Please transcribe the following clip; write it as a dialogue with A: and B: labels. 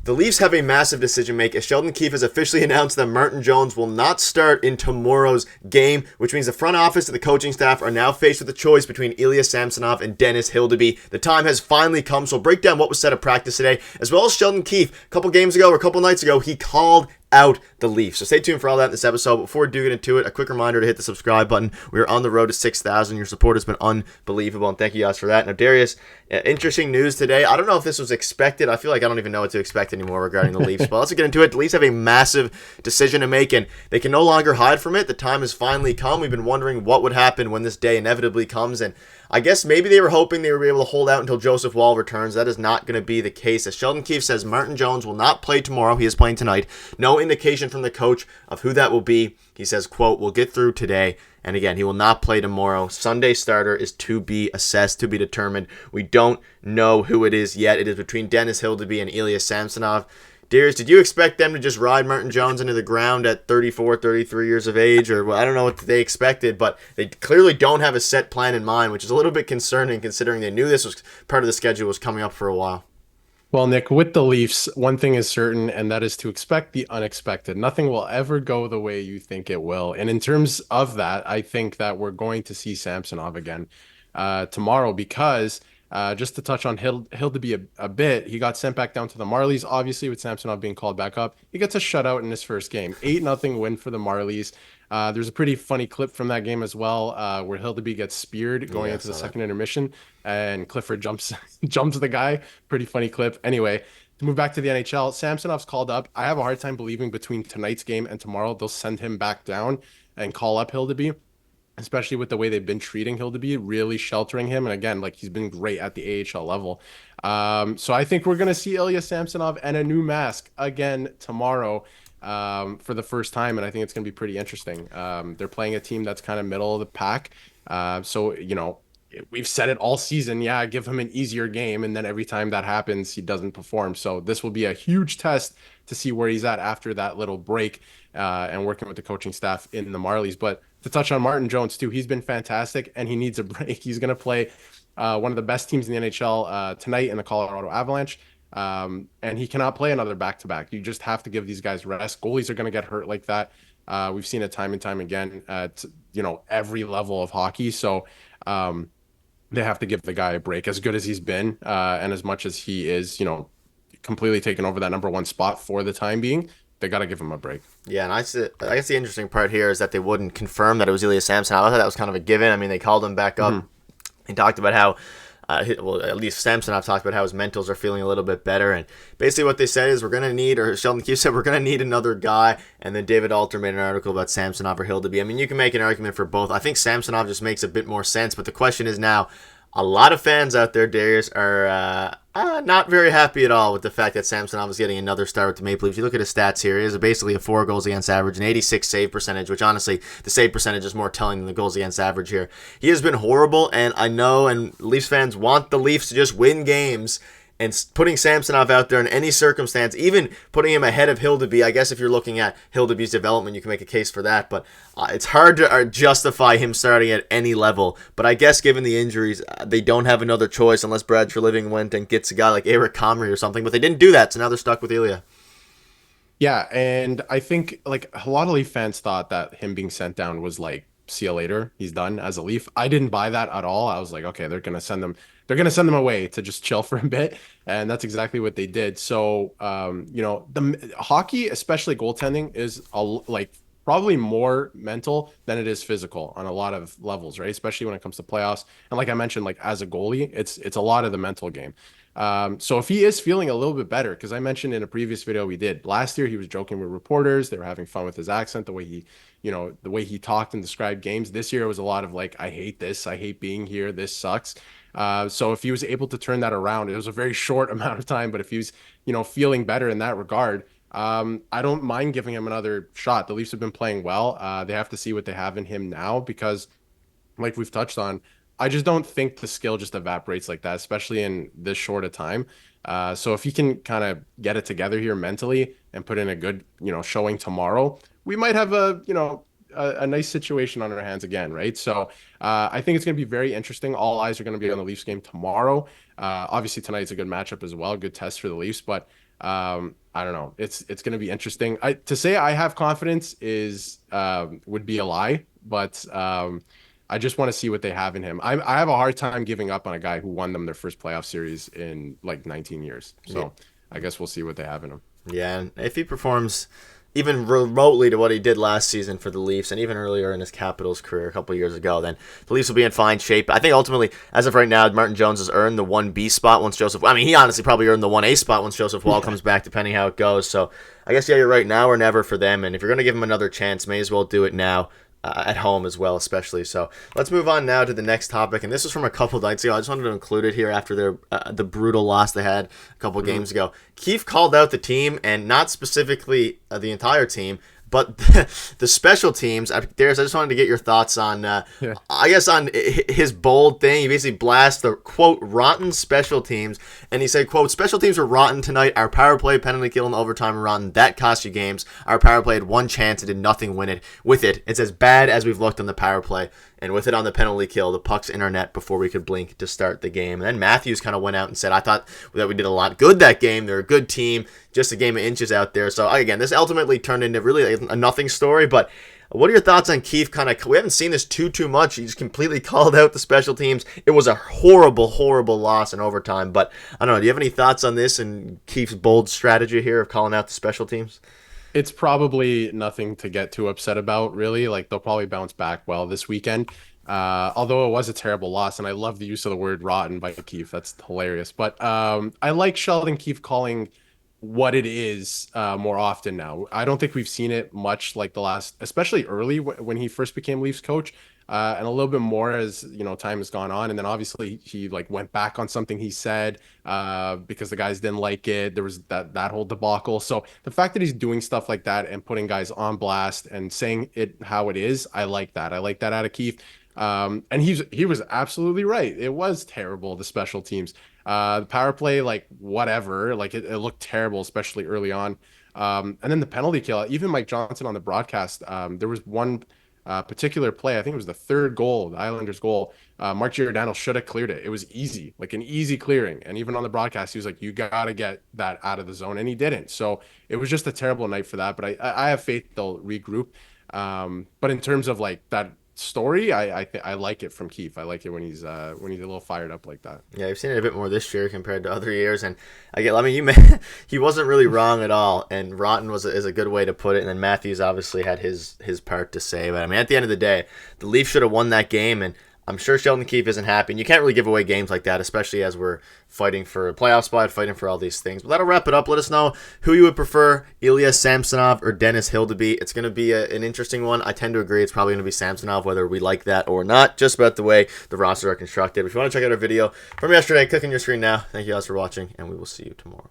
A: The Leafs have a massive decision to make as Sheldon Keefe has officially announced that Martin Jones will not start in tomorrow's game, which means the front office and the coaching staff are now faced with a choice between Ilya Samsonov and Dennis Hildeby. The time has finally come, so we'll break down what was said at practice today, as well as Sheldon Keefe. A couple games ago, or a couple nights ago, he called out the Leafs. So stay tuned for all that in this episode. But before we do get into it, a quick reminder to hit the subscribe button. We are on the road to 6,000. Your support has been unbelievable, and thank you guys for that. Now, Darius, interesting news today. I don't know if this was expected. I feel like I don't even know what to expect anymore regarding the Leafs. But let's get into it. The Leafs have a massive decision to make, and they can no longer hide from it. The time has finally come. We've been wondering what would happen when this day inevitably comes, and I guess maybe they were hoping they would be able to hold out until Joseph Woll returns. That is not going to be the case. As Sheldon Keefe says, Martin Jones will not play tomorrow. He is playing tonight. No indication from the coach of who that will be. He says, quote, "We'll get through today." And again, he will not play tomorrow. Sunday starter is to be assessed, to be determined. We don't know who it is yet. It is between Dennis Hildeby and Ilya Samsonov. Darius, did you expect them to just ride Martin Jones into the ground at 34, 33 years of age? Or well, I don't know what they expected, but they clearly don't have a set plan in mind, which is a little bit concerning considering they knew this was part of the schedule was coming up for a while.
B: Well, Nick, with the Leafs, one thing is certain, and that is to expect the unexpected. Nothing will ever go the way you think it will. And in terms of that, I think that we're going to see Samsonov again tomorrow because just to touch on Hildeby a bit, he got sent back down to the Marlies, obviously, with Samsonov being called back up. He gets a shutout in his first game, 8-0 win for the Marlies. There's a pretty funny clip from that game as well, where Hildeby gets speared going into the second intermission, and Clifford jumps the guy. Pretty funny clip. Anyway, to move back to the NHL, Samsonov's called up. I have a hard time believing between tonight's game and tomorrow they'll send him back down and call up Hildeby, especially with the way they've been treating Hildeby, really sheltering him. And again, like he's been great at the AHL level. So I think we're going to see Ilya Samsonov and a new mask again tomorrow for the first time. And I think it's going to be pretty interesting. They're playing a team that's kind of middle of the pack. So, you know, we've said it all season. Yeah, give him an easier game. And then every time that happens, he doesn't perform. So this will be a huge test to see where he's at after that little break and working with the coaching staff in the Marlies. But to touch on Martin Jones, too, he's been fantastic and he needs a break. He's going to play one of the best teams in the NHL tonight in the Colorado Avalanche. And he cannot play another back-to-back. You just have to give these guys rest. Goalies are going to get hurt like that. We've seen it time and time again at, you know, every level of hockey. So they have to give the guy a break, as good as he's been and as much as he is, you know, completely taken over that number one spot for the time being. They got to give him a break.
A: Yeah, and I guess the interesting part here is that they wouldn't confirm that it was Ilya Samsonov. I thought that was kind of a given. I mean, they called him back up. He talked about how, well, at least Samsonov talked about how his mentals are feeling a little bit better. And basically what they said is we're going to need, or Sheldon Keefe said, we're going to need another guy. And then David Alter made an article about Samsonov or Hildeby. I mean, you can make an argument for both. I think Samsonov just makes a bit more sense. But the question is now, a lot of fans out there, Darius, are not very happy at all with the fact that Samsonov is getting another start with the Maple Leafs. You look at his stats here, he has basically a 4 goals against average, an 86 save percentage, which honestly, the save percentage is more telling than the goals against average here. He has been horrible, and I know, and Leafs fans want the Leafs to just win games, and putting Samsonov out there in any circumstance, even putting him ahead of Hildeby, I guess if you're looking at Hildeby's development, you can make a case for that, but it's hard to justify him starting at any level. But I guess given the injuries, they don't have another choice unless Brad Treliving went and gets a guy like Eric Comrie or something, but they didn't do that, so now they're stuck with Ilya.
B: Yeah, and I think like a lot of Leaf fans thought that him being sent down was like, see you later, he's done as a Leaf. I didn't buy that at all. I was like, okay, they're gonna send them away to just chill for a bit, and that's exactly what they did. So you know, the hockey, especially goaltending, is like probably more mental than it is physical on a lot of levels, right? Especially when it comes to playoffs. And like I mentioned, like as a goalie, it's a lot of the mental game. So if he is feeling a little bit better, because I mentioned in a previous video we did last year, he was joking with reporters. They were having fun with his accent, the way he, you know, the way he talked and described games. This year it was a lot of like, I hate this. I hate being here. This sucks. So if he was able to turn that around, it was a very short amount of time, but if he was, you know, feeling better in that regard, I don't mind giving him another shot. The Leafs have been playing well. They have to see what they have in him now because, like we've touched on, I just don't think the skill just evaporates like that, especially in this short a time. So if he can kind of get it together here mentally and put in a good, you know, showing tomorrow, we might have a nice situation on our hands again, right? So I think it's going to be very interesting. All eyes are going to be on the Leafs game tomorrow. Obviously, tonight's a good matchup as well, good test for the Leafs. But I don't know. It's going to be interesting. To say I have confidence is would be a lie, but I just want to see what they have in him. I have a hard time giving up on a guy who won them their first playoff series in like 19 years. So I guess we'll see what they have in him.
A: Yeah, and if he performs even remotely to what he did last season for the Leafs and even earlier in his Capitals career a couple of years ago, then the Leafs will be in fine shape. I think ultimately, as of right now, Martin Jones has earned the 1B spot once Joseph... I mean, he honestly probably earned the 1A spot once Joseph Wall comes back, depending how it goes. So I guess, yeah, you're right, now or never for them. And if you're going to give him another chance, may as well do it now. At home as well, especially. So let's move on now to the next topic, and this was from a couple nights ago. I just wanted to include it here after their the brutal loss they had a couple games ago. Keefe called out the team, and not specifically the entire team, but the special teams. Darius, I just wanted to get your thoughts on, I guess, on his bold thing. He basically blasts the, quote, rotten special teams. And he said, quote, special teams were rotten tonight. Our power play, penalty kill, and overtime were rotten. That cost you games. Our power play had one chance and did nothing with it. It's as bad as we've looked on the power play. And with it on the penalty kill, the puck's in our net before we could blink to start the game. And then Matthews kind of went out and said, I thought that we did a lot good that game. They're a good team. Just a game of inches out there. So, again, this ultimately turned into really a nothing story. But what are your thoughts on Keefe? We haven't seen this too much. He just completely called out the special teams. It was a horrible loss in overtime. But, I don't know, do you have any thoughts on this and Keefe's bold strategy here of calling out the special teams?
B: It's probably nothing to get too upset about, really. Like, they'll probably bounce back well this weekend. Although it was a terrible loss, and I love the use of the word rotten by Keefe. That's hilarious. But I like Sheldon Keefe calling what it is more often now. I don't think we've seen it much like the last, especially early when he first became Leafs coach. And a little bit more as time has gone on, and then obviously he like went back on something he said because the guys didn't like it. There was that whole debacle. So the fact that he's doing stuff like that and putting guys on blast and saying it how it is, I like that. I like that out of Keefe. And he was absolutely right. It was terrible, the special teams. The power play, like whatever, like it looked terrible, especially early on. And then the penalty kill. Even Mike Johnson on the broadcast, there was one particular play. I think it was the third goal, the Islanders' goal. Mark Giordano should have cleared it. It was easy, like an easy clearing. And even on the broadcast, he was like, "You gotta get that out of the zone," and he didn't. So it was just a terrible night for that. But I have faith they'll regroup. But in terms of like that story, I like it from Keefe. I like it when he's a little fired up like that.
A: Yeah, I've seen it a bit more this year compared to other years, and he wasn't really wrong at all. And rotten is a good way to put it. And then Matthews obviously had his part to say, but I mean, at the end of the day, the Leafs should have won that game, and I'm sure Sheldon Keefe isn't happy. And you can't really give away games like that, especially as we're fighting for a playoff spot, fighting for all these things. But that'll wrap it up. Let us know who you would prefer, Ilya Samsonov or Dennis Hildeby. It's going to be an interesting one. I tend to agree it's probably going to be Samsonov, whether we like that or not, just about the way the roster are constructed. If you want to check out our video from yesterday, click on your screen now. Thank you guys for watching, and we will see you tomorrow.